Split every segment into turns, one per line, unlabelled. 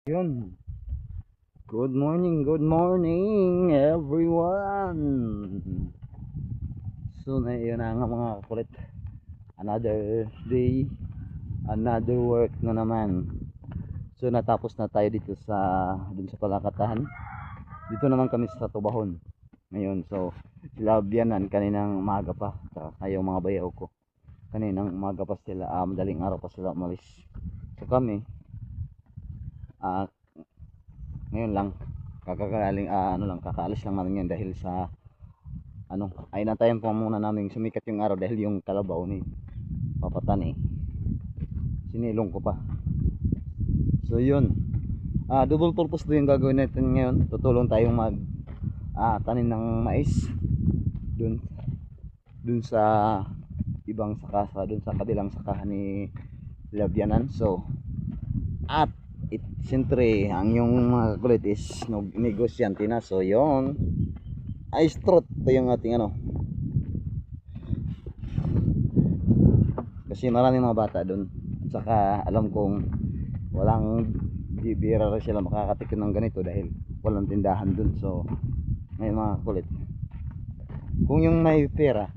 Yun. Good morning everyone. So na yun na nga mga kulit. Another day, another work na naman. So natapos na tayo dito dun sa Palakatahan. Dito naman kami sa Tubahon ngayon. So sila biyanan kaninang umaga pa. Saka kayo mga bayaw ko. Kaninang umaga pa sila, madaling araw pa sila umalis. So kami, ngayon lang kakaalis lang namin yan dahil sa ay natayan pa muna namin sumikat yung araw dahil yung kalabaw ni papatan sinilong ko pa. So yun, double purpose din yung gagawin natin ngayon. Tutulong tayong tanim ng mais dun sa ibang dun sa kabilang sakahan ni Labyanan. So at siyempre ang yung mga kulit is negosyante na. So yun, ice trot ito yung ating kasi maraming mga bata dun at saka alam kong walang bibira rin sila makakatikim ng ganito dahil walang tindahan dun. So may mga kulit, kung yung may pera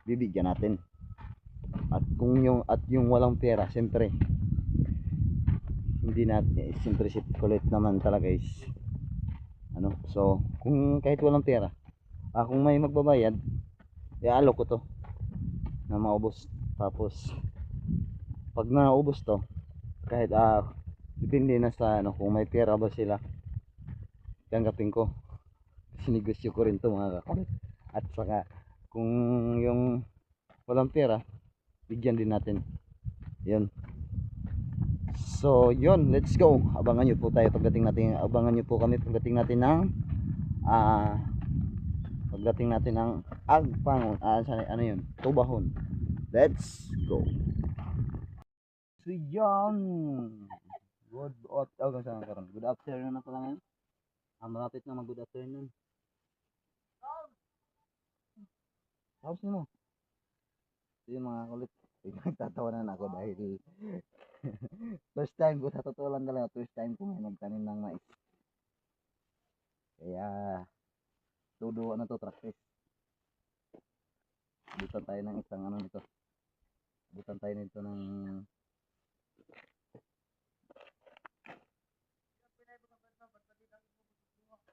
bibigyan natin, at kung yung walang pera siyempre hindi natin, siyempre si kulit naman talaga is so kung kahit walang pera, kung may magbabayad, iaalok ko to na maubos. Tapos pag naubos to, kahit depende na sa kung may pera ba sila, tanggapin ko kasi negosyo ko rin to mga kakulit. At saka kung yung walang pera, bigyan din natin yun. So yun, let's go. Abangan nyo po tayo abangan nyo po kami pagdating natin ng Agpangon, yun, Tubahon. Let's go. So yun, good afternoon na pala ngayon. Malapit na mag good afternoon. Tapos mo yung mga kulit, nagtatawanan ako dahil first time ko, sa totoo lang talaga, first time ko ngayon nagtanim ng mais. Kaya tuduwa na to, practice. Butan tayo ng isang nito. Butan tayo nito ng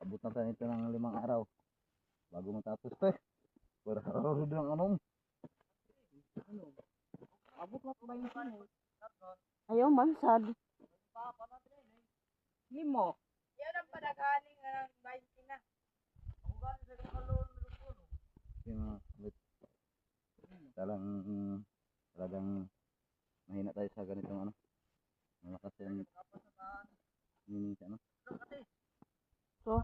abutan tayo nito ng 5 araw bago matapos to. Para araw ng abot na ba yung ayaw man sad limo yan ang panagaling ng 20 na ako galing sa kalon talagang mahina tayo sa ganitong malakas yan so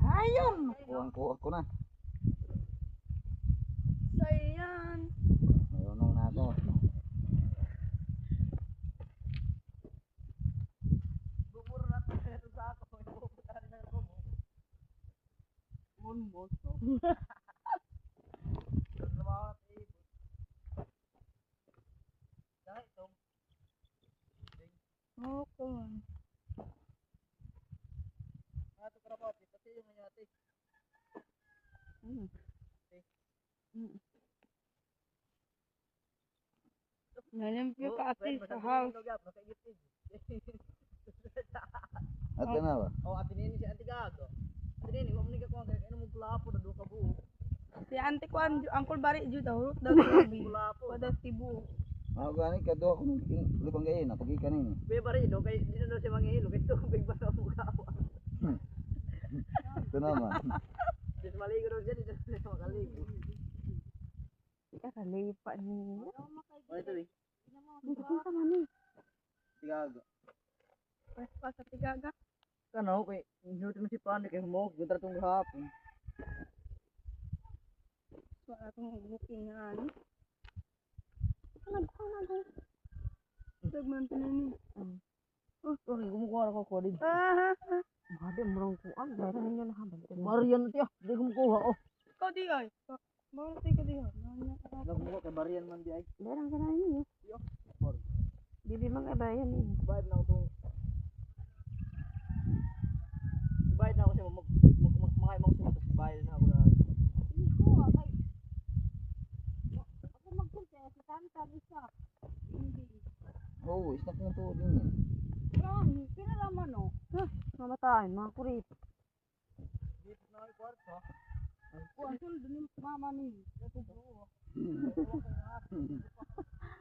ayun, kuha ko na. So yan, mayunong na ako. Bumuro na ito sa ako, ipupunta rin na ako mo unbos no. Okay. Ato karapat, kasi yung nangyati. Nalimpyo ka ate sa house. Ate na ba? Oh, ate nini si ate gago. Ate nini, wag mo ni ka kuha kay ano mo kulapo na do ka buo. Si ante ko angkol bari jud daw kulapo. Kada tibu. Gani ka do ako libang gayon na pagi kanin. Be bari do kay dito do si mangihilo kay tubig ba sa mukawa. Ito naman. Just maligo ro dyan, dito makaligo. Kakalipa niyo. Oh, ito eh. Dito ka man eh. Tigaga. Pas pa sa tigaga. Kano kay hinutin mo si Pani kay humog gudra tong hapon. Wala tong booking nga ani. Ano ba? Dagman tinini. Oh, gumukuha ako ko dito. Made murang kuan, dara ninyo na habang. Barian tiyo, di gumukuha oh. Ikaw di ay. Bawal tayo ka di ha. Nagkuha kay barian man di ay. Darang ka na ninyo. Yo. Di
Hindi mag-abayan eh.
Bayad na ako itong... Bayad na ako siya. Makain mo siya. Bayad na ako na.
Hindi ko, kay... Ako magpunta, si Tantan isa. Hindi.
Oo, isnak mo to din yan.
Marami, pinalaman o. Mamatayin, mga kurit.
Dito na kayo kwarto.
Ang suldo ni mama ni.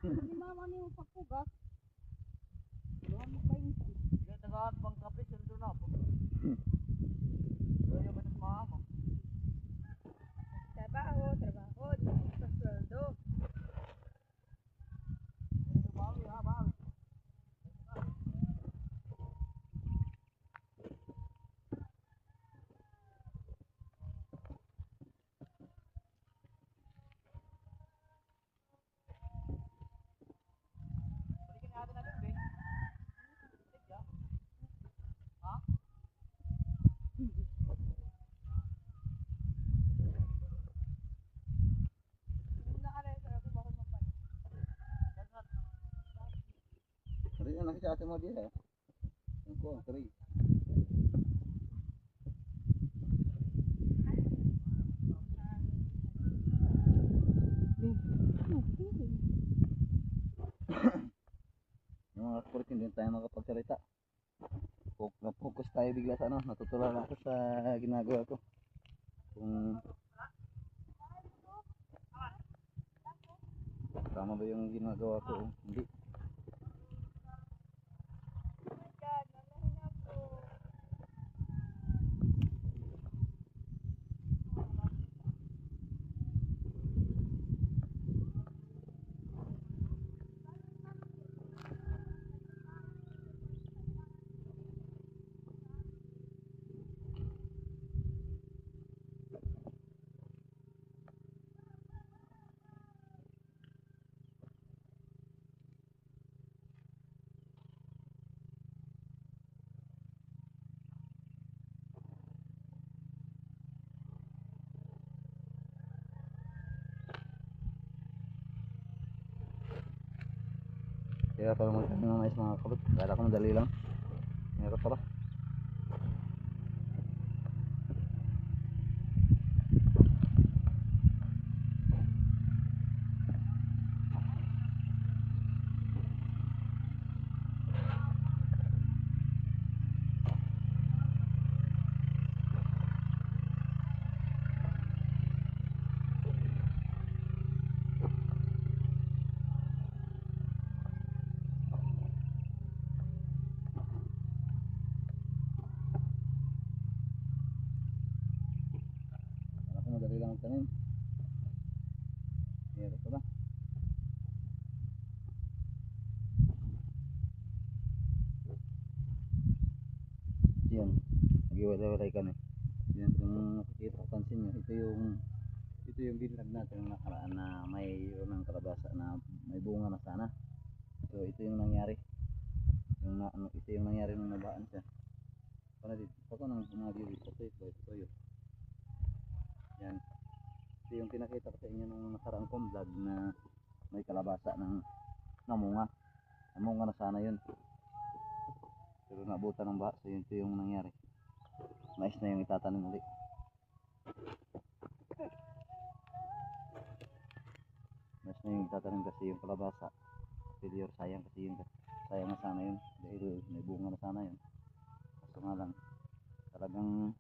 Ni mama ni yung pagpugas. Doon mo ba yung...
Kaya tagaan pang kape, sundo na po. Kaya ba ito mama?
Trabaho, di pa sweldo.
Bawi ha, bawi. Tari na nakita mo dia. Ang ko, tari. Yung mga kurit hindi tayo makapagsalita. Focus tayo bigla sa ano, natutulala ako sa ginagawa ko. Kung tama ba yung ginagawa ko? Hindi. Kaya pala magtanim ng mais mga kabut. Kala ko madali lang. Meron pala. Kala ko madali lang magtanim. Meron pala. Yan. Nag-iwalay-walay ka na. Yan, kung nakikita ko pansin nyo, ito yung binlag natin ng nakaraan na mayroon ng kalabasa na may bunga na sana. So ito yung nangyari. Ito yung nangyari nung nabaan siya. Para dito, ako nang bumagyo dito, ito yun. Yan. Ito yung pinakita ko sa inyo nung nakaraang kong vlog na may kalabasa ng namunga. Namunga na sana yun. Pero nabutan ng baha, so yun ito yung nangyari. Mais na yung itatanim ulit. Mais na yung itatanim kasi yung kalabasa. Failure, sayang kasi yun. Sayang na sana yun. Dahil may bunga na sana yun. Kaso nga lang, talagang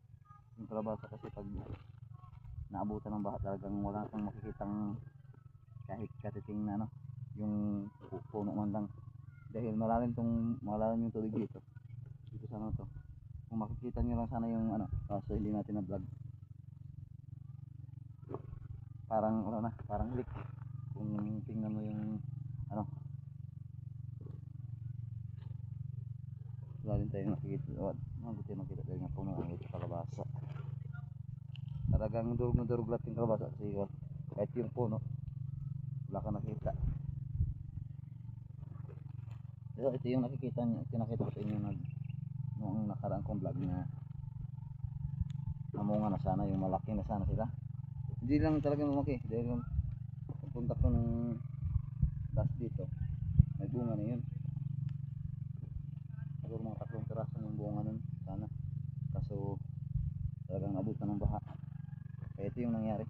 yung kalabasa kasi pag naabutan ng baha, talagang wala kang makikitang kahit katiting na ano, yung puno man lang. Dahil malalim yung tubig dito. Dito sa ano to. Kung makikita nyo lang sana yung ano, kaso hindi natin na vlog. Parang ano na, parang leak. Kung tingnan mo yung ano, wala din tayo nakikita. Mabuti makita tayo ng puno ng ito kalabasa. Talagang durog na durog lahat yung kalabasa kasi kahit yung puno wala ka nakita. Pero ito yung pinakita ko sa inyo noong nakaraan kong vlog na namunga na sana, yung malaki na sana sila. Hindi lang talaga lumaki dahil yung pagpunta ko ng last dito may bunga na yun. ito yung nangyari.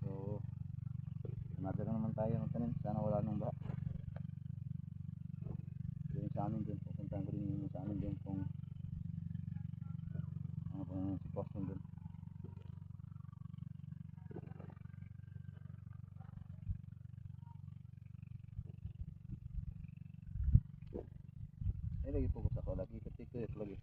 So nadala naman tayo ng tanim, sana wala nang baha. Yung sa amin din, pupuntahan ko din yung sa amin din kung ano pong sitwasyon din. Lagi fokus ako, lagi ikot-ikot lagi.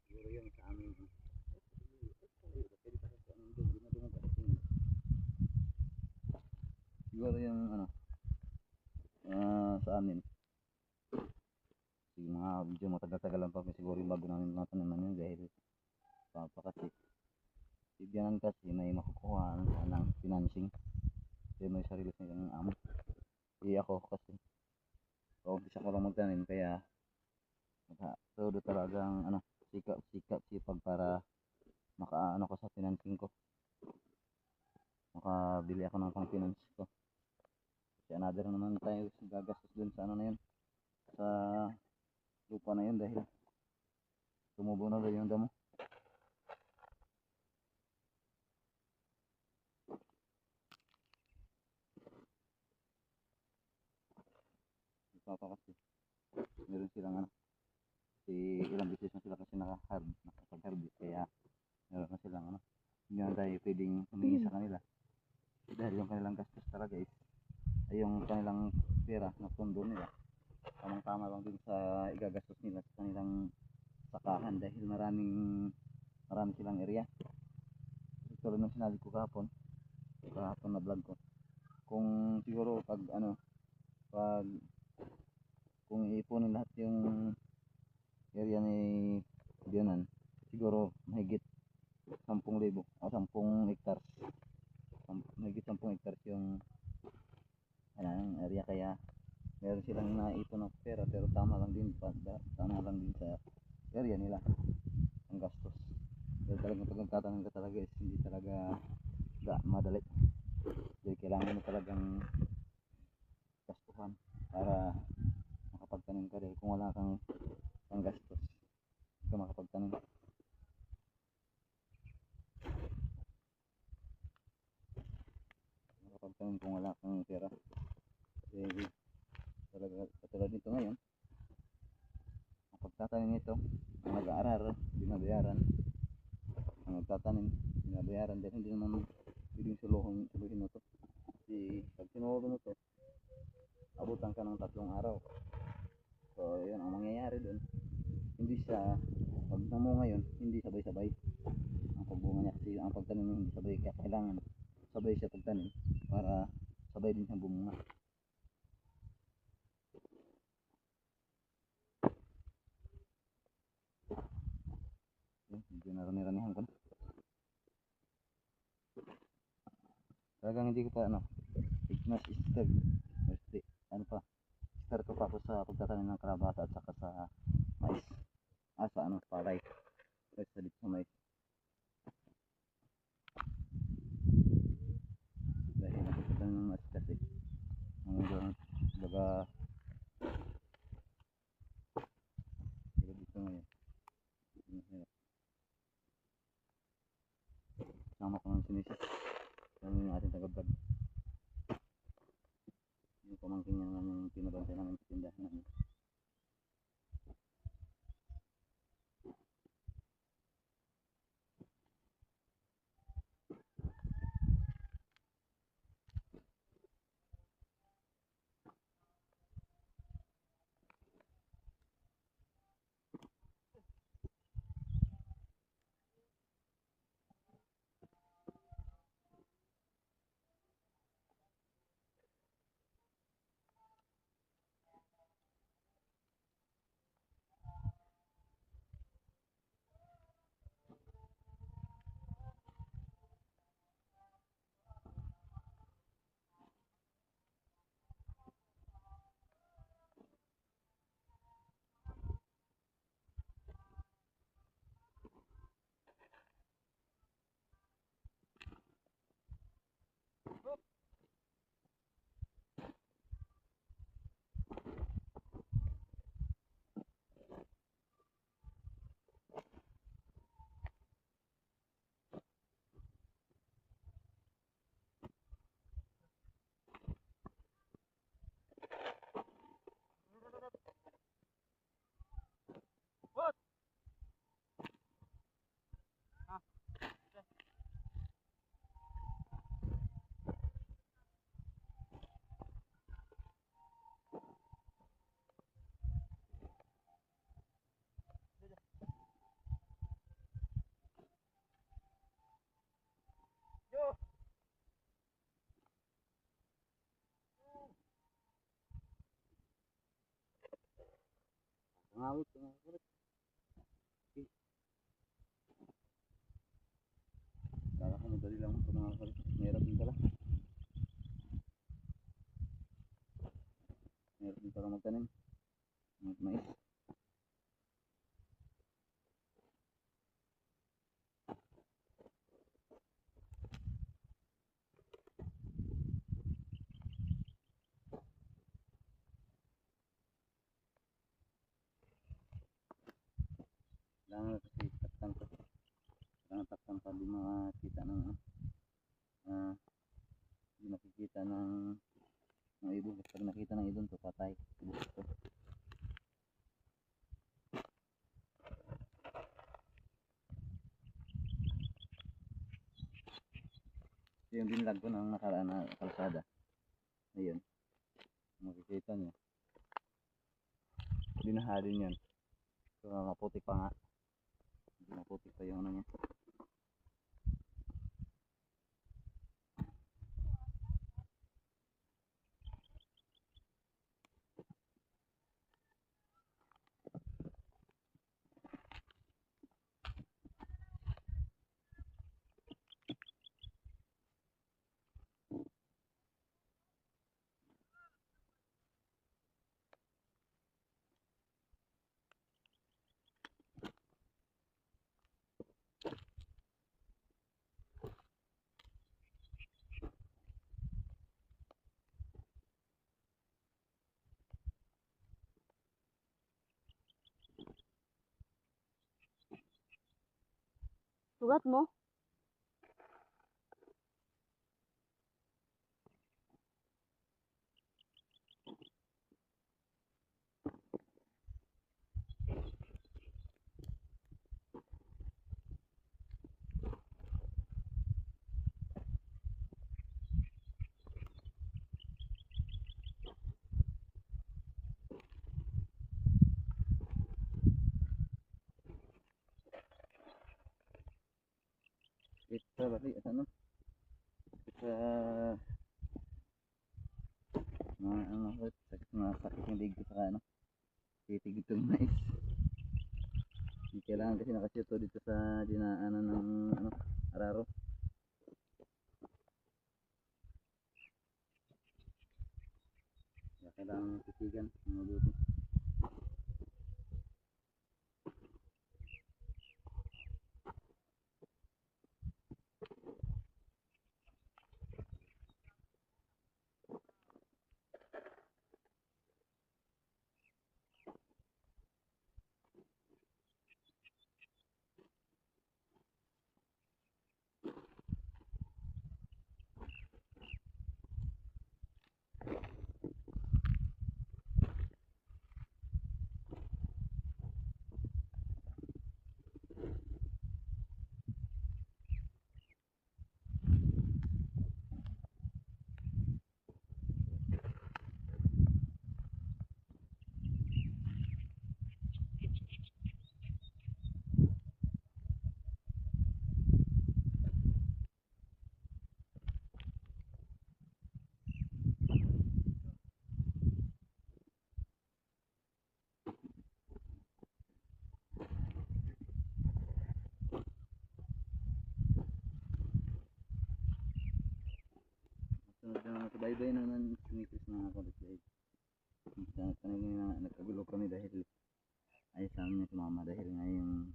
Siguro yung sa amin. Siguro yung ano, sa amin. Yung mga medyo matagal-tagal lang pa siguro yung bago namin mga tanaman yun dahil kasi ibyanan kasi may makukuha ng financing. Kasi may sarili sa ng amo. Hindi ako kasi umpisa ko lang magtanim kaya todo talagang ano, sikap sipag para makaano ko sa financing ko. Makabili ako ng pang finance ko. Kasi another naman tayo gagastos dun sa ano na yun, sa lupa na yun dahil tumubo na daw yung damo. Papa kasi meron silang ano, ilang beses na sila kasi nakapag-harvest kaya meron na silang ano, hindi na tayo pwedeng humingi sa kanila dahil yung kanilang gastos talaga ay yung kanilang pera na pondo nila tamang tama lang din sa igagastos nila sa kanilang sakahan dahil marami silang area. Tulad ng sinabi ko kahapon na vlog ko, kung siguro pag ano, kung iipunin lahat yung area ni Bianan, siguro mahigit 10,000 o 10 hectares, mahigit 10 hectares yung ano, area, kaya meron silang naipon ng pera pero tama lang din sa area nila ang gastos. Dahil talagang pag nagtatanim ka talaga hindi talaga madali. Dahil kailangan mo talagang gastuhan para makapagtanim ka, dahil kung wala kang panggastos hindi ka makapagtanim. Kung wala kang pera kasi talaga katulad nito ngayon, ang pagtatanim nito, ang nag-aaral binabayaran, ang nagtatanim binabayaran dahil hindi naman pwedeng suluhin mo to kasi pag sinulo mo to abutan ka ng 3 araw. So yun ang mangyayari dun, hindi siya pag namunga ngayon hindi sabay-sabay ang pagbunga niya kasi ang pagtanim niya hindi sabay, kaya kailangan sabay siya pagtanim para sabay din siyang bumunga. Medyo narani-ranihan ko na. Talagang hindi ko pa ano, mas start ko pa ako sa pagtatanim ng kalabasa at saka sa mais. Sa ano, palay. Sa mais. Ngawit, ngawit. Kala ko madali lang ito mga kalit. Mahirap din pala. Mahirap din pala magtanim. Mais. Kailangan kasi takpan ko. Kailangan takpan pa di makikita ng di makikita ng ibon. Pag nakita ng ibon to patay. Ubus to. Ito yung binlag ko ng nakaraan na kalsada. Ayun. Makikita nyo. Binaha din yan. So maputik pa nga. Maputik pa yung ano niya.
Sugat mo?
Ito bali ano? Sa mga ano sakit na sakit ng leg ko sa ano. Titigit yung mais. Hindi kailangan kasi nakasito dito sa dinaanan ng ano, araro. Kaya kailangan titigan mabuti. Sunod na masubaybay naman kumikis mga kapatid. Kanina na nagkagulo kami dahil ay sa amin si mama dahil ngayon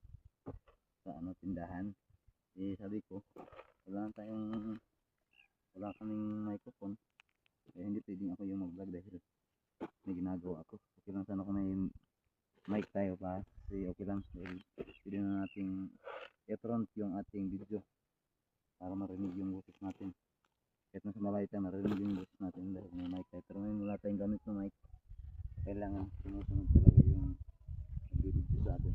sa ano tindahan. Eh sabi ko wala kaming microphone. Kaya hindi pwedeng ako yung mag-vlog dahil may ginagawa ako. Okay lang sana kung may mic tayo pa. Kasi okay lang dahil pwede na nating i-front yung ating video para marinig yung boses natin. Kahit nasa malayo tayo marinig yung boses natin dahil may mic tayo. Pero ngayon wala tayong gamit na mic. Kailangan sumusunod talaga yung video sa atin.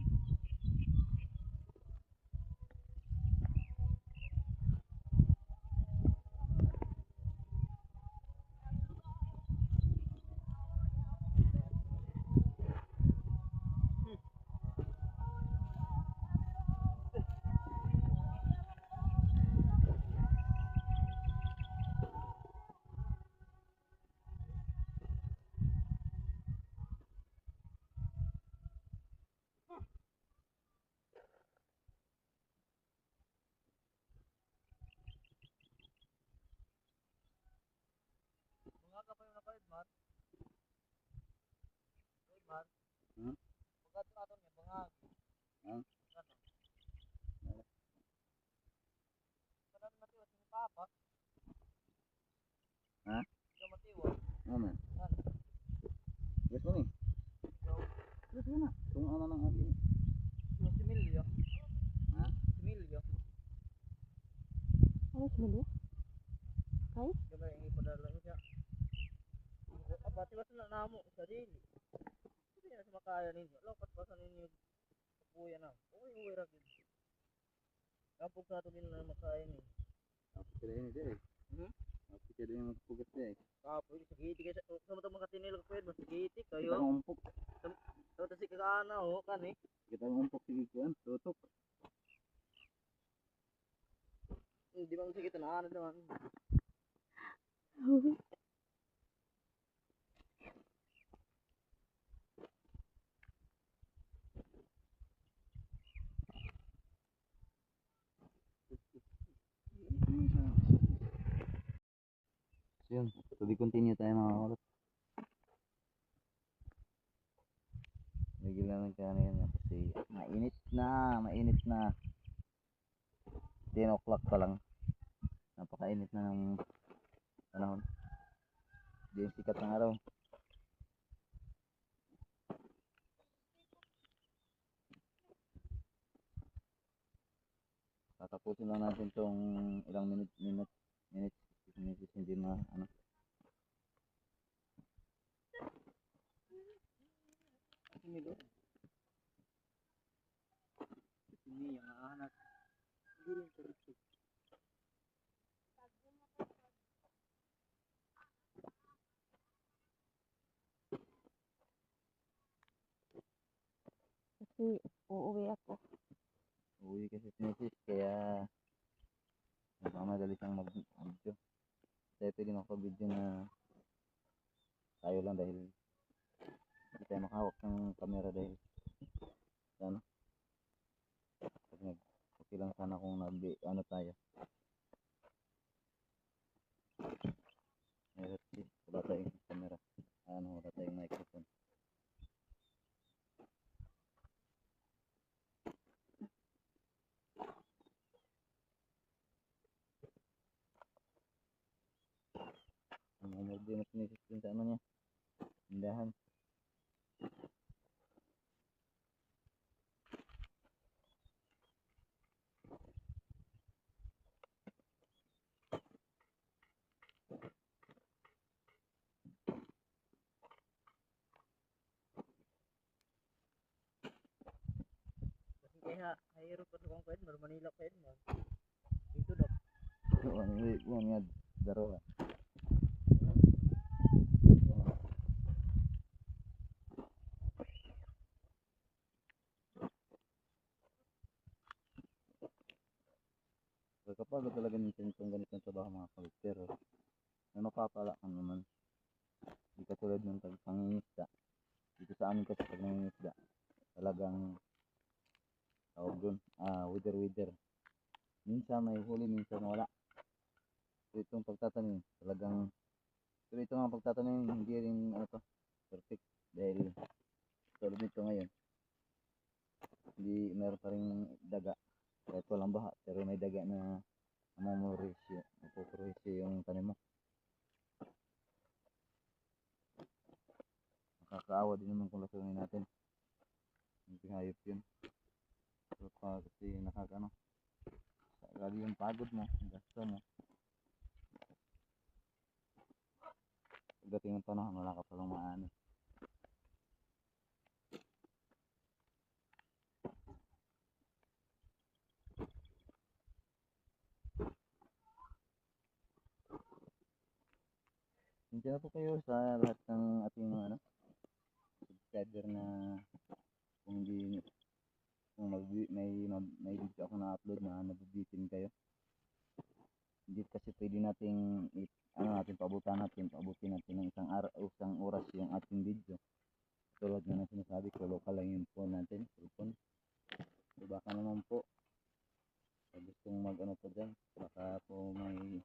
man.
Hmm?
Pagkat ato niya bangagi.
Ah.
Kada matiwas ni Papa.
Ha?
Kada matiwas.
Ano?
Yan.
Gusto ni? Gusto na. Kung ano ng akin.
Yung similyo.
Ha?
Similyo.
Ano si Lulu? Kay?
Diba yung ipadala siya. Apa, tiwas na namo. Sarili. Hindi na sa makaya ninyo. Lokat pa sa ninyo. Kapuya na. Uy, ragin. Kapag sa ito din na makaya ninyo.
Sila yun ito eh.
Hmm?
Sila yung pugat niya eh.
Kapag sagiti kayo sa mga mga tinil ko pwede. Sagiti
Kita
kayo.
ng umpok.
Tapos si kakaana ho. Kan eh.
Kita ng umpok. Sige kuhan. Tutok.
Di ba sige ito na ano naman.
So yun. To be continue tayo mga kakulot. Bigil naman kaya na yun kasi mainit na. Mainit na. 10 o'clock pa lang. Napakainit na ng panahon. Hindi yung sikat ng araw. Tatapusin lang natin tong ilang minutes, hindi na ano.
Similo. Sini yang anak. Hindi rin terus.
Kasi uuwi ako.
Uwi kasi si Mrs. Kaya nagmamadali siyang mag-video. Kaya pwede makapag-video na tayo lang dahil hindi tayo makahawak ng camera dahil ano, okay lang sana kung ano tayo. Meron wala tayong camera. Wala tayong microphone. Umurdi na si Mrs. dun sa ano niya. Tindahan.
Kasi kaya hayro pa sa kong pwede. Baru Manila pwede mo. Dito daw.
So, ano nga, daro. Kapag talaga minsan itong ganitong trabaho mga kalit, pero may mapapala ka naman. Hindi katulad ng pangingisda. Dito sa amin kasi pag nangingisda, talagang tawag dun, wither. Minsan may huli, minsan wala. So itong pagtatanim, talagang, pero ito nga pagtatanim, hindi rin ano to, perfect. Dahil, tulad nito ngayon, hindi meron pa rin daga. Kahit walang baha, pero may daga na mapupurisyo yung tanim mo. Nakakaawa din naman kung lasunin natin. Hindi hayop yun. So, kasi nakakano, lagi yung pagod mo, yung gasto mo. Pagdating ng panahon, wala ka palang maano. Nandiyan po kayo sa lahat ng ating ano, subscriber na kung hindi kung may video ako na upload na nabibitin kayo. Hindi kasi pwede nating paabutin natin ng isang oras yung ating video. Tulad nga ng sinasabi ko, local lang yung phone natin, cellphone. So baka naman po, gustong mag-ano po dyan, baka po may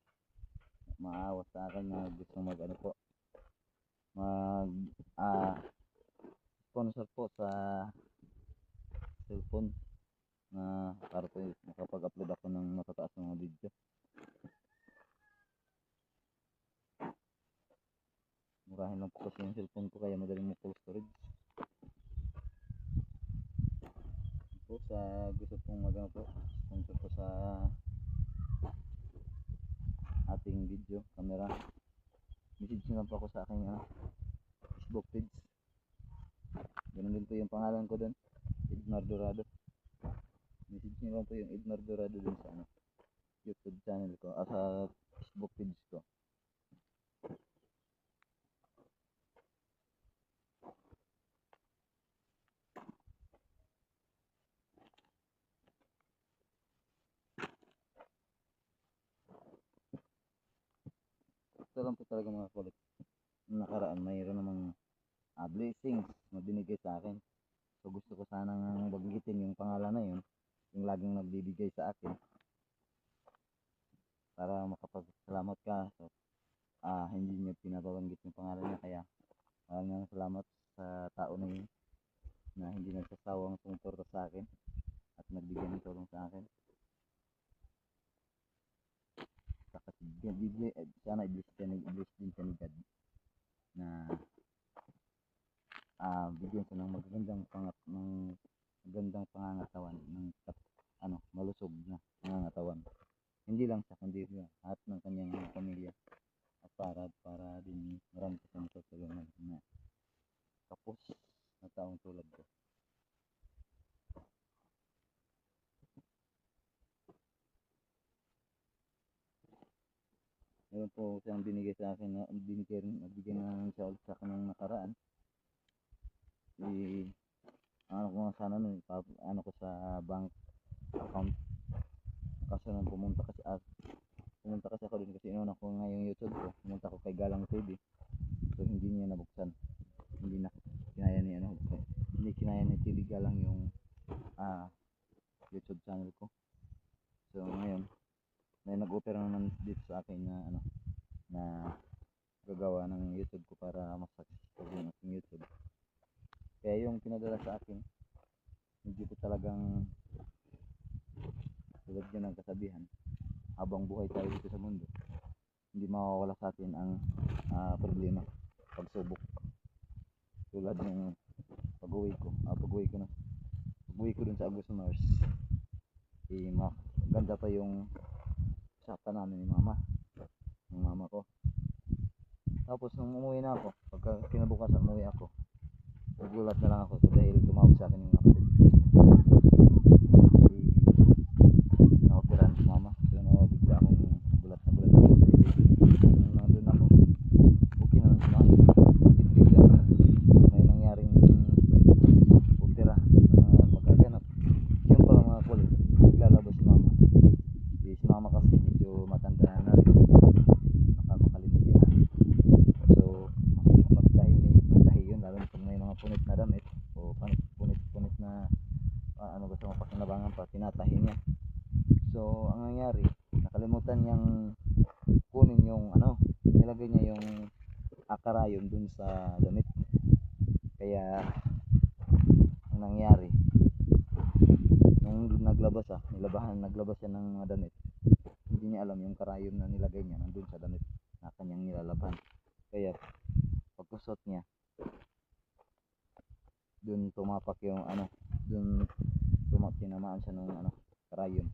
maawa sa akin na gustong mag-ano po, sponsor po sa cellphone na para po makapag-upload ako ng matataas na mga video. Murahin lang po kasi yung cellphone ko kaya madaling mo full storage. Po sa gusto pong magano po, sponsor po sa ating video camera, message nyo lang po ako sa aking Facebook page. Ganun din po yung pangalan ko doon, Edmar Dorado. Message nyo lang po yung Edmar Dorado dun sa YouTube channel ko, sa Facebook page ko. Ito lang po talaga mga kulit. Nakaraan mayroon namang blessings na binigay sa akin. So gusto ko sanang banggitin yung pangalan na yun, yung laging nagbibigay sa akin para makapagsalamat ka. So hindi niya pinababanggit yung pangalan niya, kaya maraming salamat sa tao na yun na hindi nagsasawang sumuporta sa akin at nagbigay ng tulong sa akin. Sana i-bless din siya ni God na bigyan siya ng magandang pangangatawan ng malusog na pangangatawan. Hindi lang siya kundi lahat ng kanyang pamilya at para din marami siyang tutulungan na kapos na taong tulad ko. Meron po siyang binigay sa akin na nagbigay na siya ulit sa akin ng nakaraan. Ano ko nga sana nun, ko sa bank account. Kaso nung pumunta kasi ako din kasi inuna ko nga yung YouTube ko. Pumunta ko kay Galang TV. So hindi niya nabuksan. Hindi kinaya ni TV Galang yung YouTube channel ko. So ngayon may nag-offer naman dito sa akin na gagawa ng YouTube ko para mas successful yung aking YouTube. Kaya yung pinadala sa akin, hindi ko talagang tulad yun ang kasabihan, habang buhay tayo dito sa mundo, hindi mawawala sa atin ang problema, pagsubok. Tulad ng pag-uwi ko dun sa Agusto Mars, maganda pa yung usapan namin ni mama ko. Tapos nung umuwi na ako, pagka kinabukasan umuwi ako, nagulat na lang ako dahil tumawag sa akin yung kapatid ko. Nakapirahan si mama. So bigla akong gulat ako dahil nung nandun ako, okay naman si mama. Bakit bigla may nangyaring opera na magaganap. Yun pala mga kulit, naglalabas si mama. Si mama kasi medyo matanda na rin, makalimutin na. So mahilig magtahi yun, lalo na pag may mga punit na damit o punit na basta mapakinabangan pa, tinatahi niya. So ang nangyari, nakalimutan niyang kunin yung nilagay niya yung karayom dun sa damit. Kaya ang nangyari, nung naglabas siya ng mga damit, hindi niya alam yung karayom na nilagay niya nandun sa damit na kanyang nilalabhan. Kaya pagkusot niya, dun tumapak yung tinamaan siya ng karayom,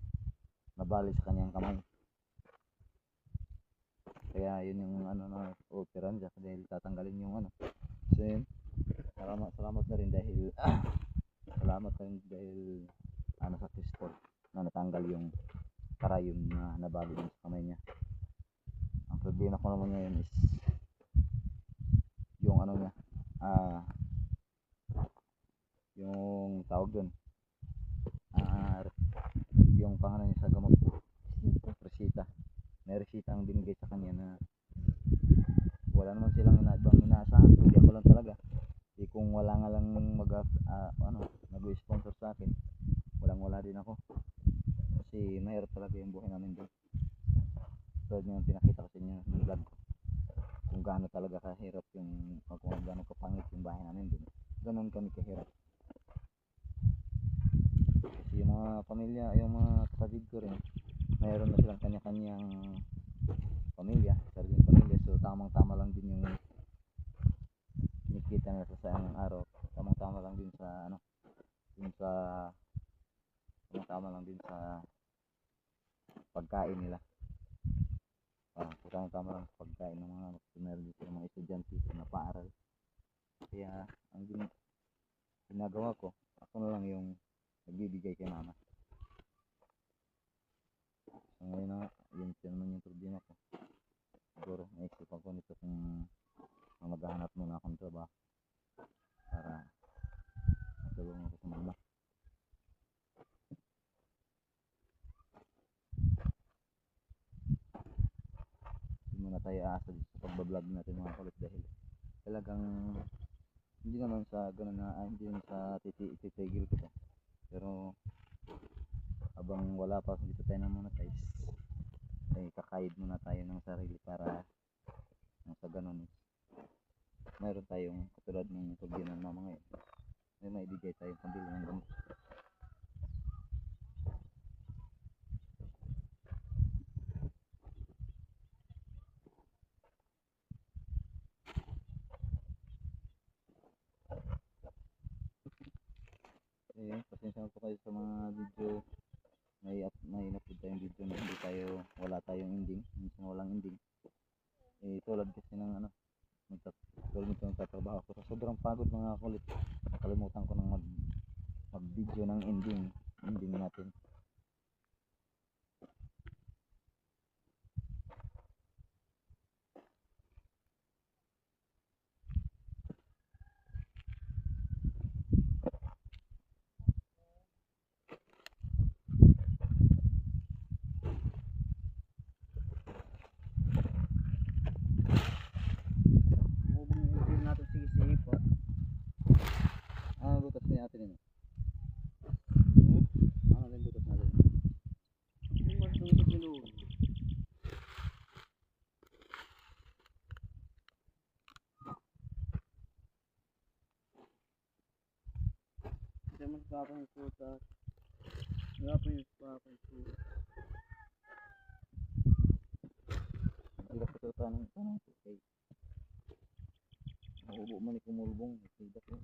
nabali sa kanyang kamay. Kaya yun yung na operan siya dahil tatanggalin yung so yun, salamat na rin dahil successful na natanggal yung karayom na nabali niya sa kamay niya. Ang problema ko naman ngayon is yung niya, yung tawag dun, yung pangalan niya sa gamot, resita. May resita ang binigay sa kanya na wala naman silang ibang inaasahan, hindi ako lang talaga. Kung wala nga lang nag-sponsor sa akin, wala din ako. Kasi mahirap talaga yung buhay namin doon. Tulad yung pinakita ko sa inyo ng vlog ko, kung gaano talaga kahirap kung gaano kapangit yung bahay namin doon. Ganun ganon kami kahirap. Kasi yung mga pamilya, yung mga kapatid ko rin, mayroon na silang kanya-kanyang pamilya, sariling pamilya. So tamang tama lang din yung kinikita nila sa isang araw. Tamang tama lang din sa ano, din sa tamang tama lang din sa pagkain nila. Tamang tama lang sa pagkain ng mga meron dito ng mga estudyante na paaral. Kaya ang ginagawa ko, ako na lang yung nagbibigay kay mama. So ngayon na, yun naman yung problema ko. Siguro naisipan ko nito kung maghahanap muna akong trabaho para matulungan ko sa mama. Hindi muna tayo aasa sa pagbablog natin mga kulit dahil talagang hindi naman sa ganun na hindi naman sa titigil ko to. Pero habang wala pa dito tayo na monetize, ay kakayod muna tayo ng sarili para sa ganun mayroon tayong katulad ng problema ng mama ngayon, may maibigay tayong pambili ng gamot. Pasensya po kayo sa mga video, may upload tayong video na hindi tayo, wala tayong ending, minsan walang ending. Tulad kasi ng ano, tulad nito nagtatrabaho ako sa sobrang pagod mga kulit, nakalimutan ko ng mag video ng ending natin.
Mubong yung film natin sige-sige.
Ano butas ni natin yun? Ano din butas natin?
Yung mas tungkol sa loob. Kasi mas kapang yung puta. Kapang yung puta.
Hindi ka ito tanong kay mahubo man ikumulbong hindi ko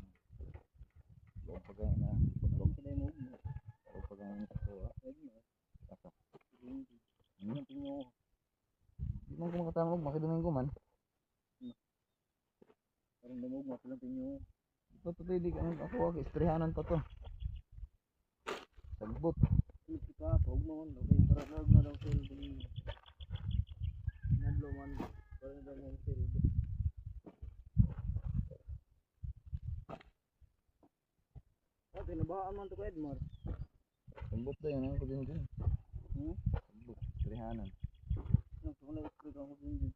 buong pagkain na
Bakit sila yung move mo?
buong pagkain ko
Pwede mo.
kasa
Hindi. Ang pinyo ko.
hindi man ko makatanong makiduming ko man
Parang damog mo. Silang pinyo ko.
ito hindi ka ako istrihanan pa to sagbot
Hindi ka. Huwag mo. Okay. Para vlog na daw sila. Nablo man. Parang daw mo sila. Tinabahaan man ito ko Edmar.
sagbot daw yun ako din sagbot istrihanan
Gusto ko na-explain ako din.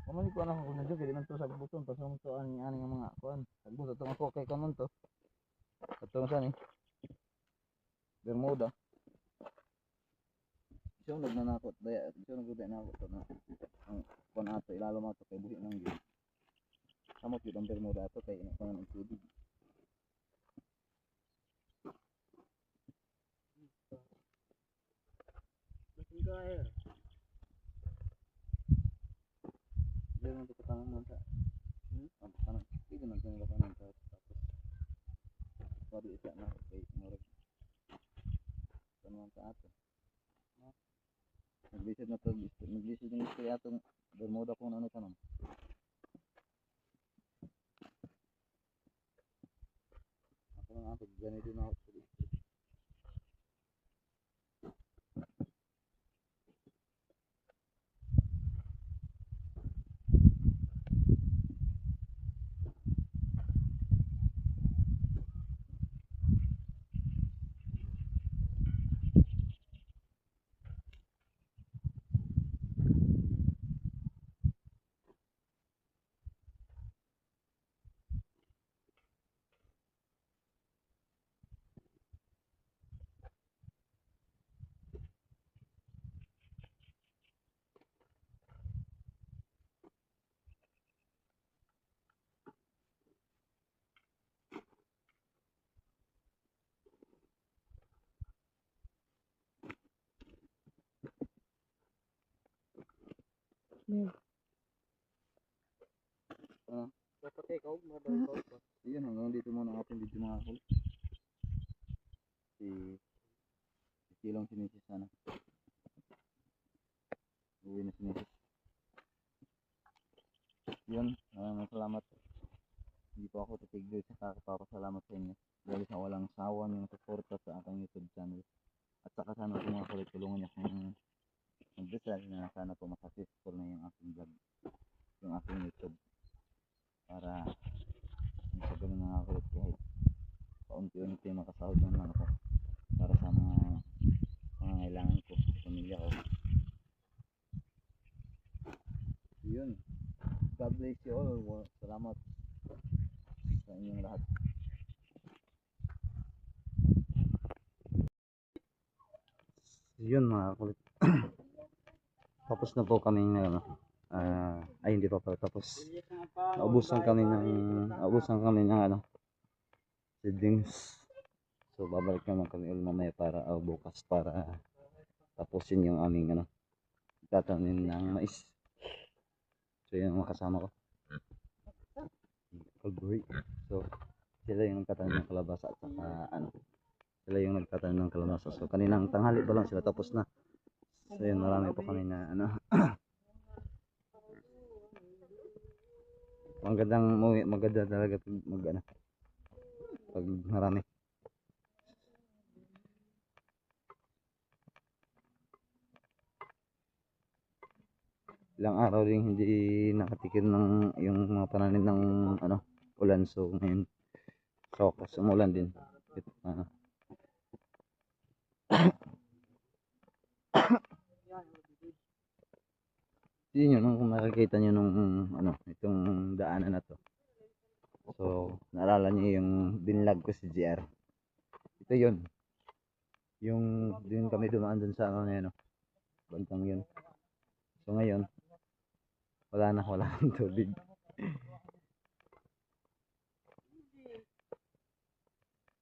kamali ko anak ko na dyan kaya man to sagboton pasang to ani nga mga kuhan sagbot itong ako kay kanon to itong saan Bermuda siya nagnanakot daya siya nagnanakot to na ang kuhan ato ilalom ato kay buhi ng yun samot yun ang Bermuda ato kay inakanan ng tubig.
Lasing ka eh.
Diyan ang tukatangan mo sa ang kanan hindi man kanila kanan sa tapos pwede isa na kay murag kanuan sa ato nag-visit na to nag-visit ng gusto atong Bermuda kung ano kanon ako lang ato ganito na ako
Med.
Dapat ikaw, mabalik ka ba?
Yun, hanggang dito muna ang ating video mga kulit. Si Kilong sinisis sana. Uwi na sinisis. Yun, maraming salamat. Hindi po ako titigil sa kakapapasalamat sa inyo. Dahil sa walang sawa niyong suporta sa aking YouTube channel. At saka sana po mga kulit, tulungan niyo akong mag-decide na sana po masasuccessful na yung aking vlog. Yung aking YouTube. Para sa ganun mga kulit kahit paunti-unti makasahod naman ako. Para sa mga pangangailangan ko sa pamilya ko. Yun. God bless you all. Salamat sa inyong lahat. Yun mga kulit. Tapos na po kami ng ay hindi pa pala tapos. Naubusan kami ng seedlings. So babalik naman kami ulit mamaya para bukas para tapusin yung aming tatanim ng mais. So yun ang mga kasama ko. Calvary. So sila yung nagtatanim ng kalabasa at saka sila yung nagtatanim ng kalabasa. So kaninang tanghali pa lang sila tapos na. So yun, marami pa kami na maganda talaga pag marami. Ilang araw din hindi nakatikim ng yung mga pananim ng ulan. So ngayon kasi umulan din. Yun yun, kung makikita nyo nung itong daanan na to. So naalala nyo yung binlog ko si JR. Ito yun. Yung din kami dumaan dun sa bantang yun. So ngayon wala nang tubig.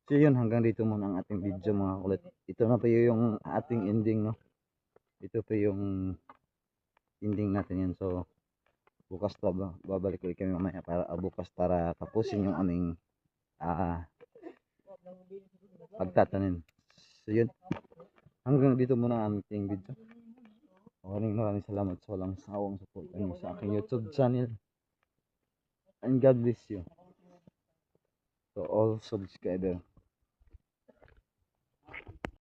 So yun, hanggang dito muna ang ating video mga kulit. Ito na po yung ating ending, no. Ito po yung ending natin yan. So bukas pa babalik ulit kami mamaya para bukas para tapusin yung aming pagtatanim. So yun, hanggang dito muna ang ating video. Maraming salamat sa walang sawang support niyo sa aking YouTube channel. And God bless you to all subscribers.